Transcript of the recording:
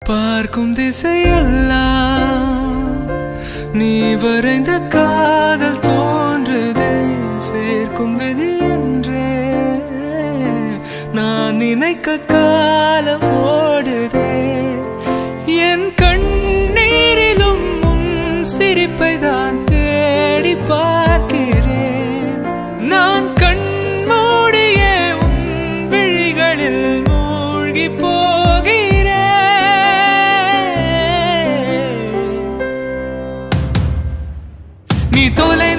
பார்க்கும் திசையெல்லாம் நீ வரைந்த காதல் தோன்றுதே சேர்க்கும் விதி என்றே நான் நினைக்க காலம் ஓடுதே என் கண்ணீரிலும் உன் சிரிப்பை தான் தேடி பார்க்கிறேன் நான் கண் மூடியே உன் விழிகளில் மூழ்கி போகிறேன் நீ தொலை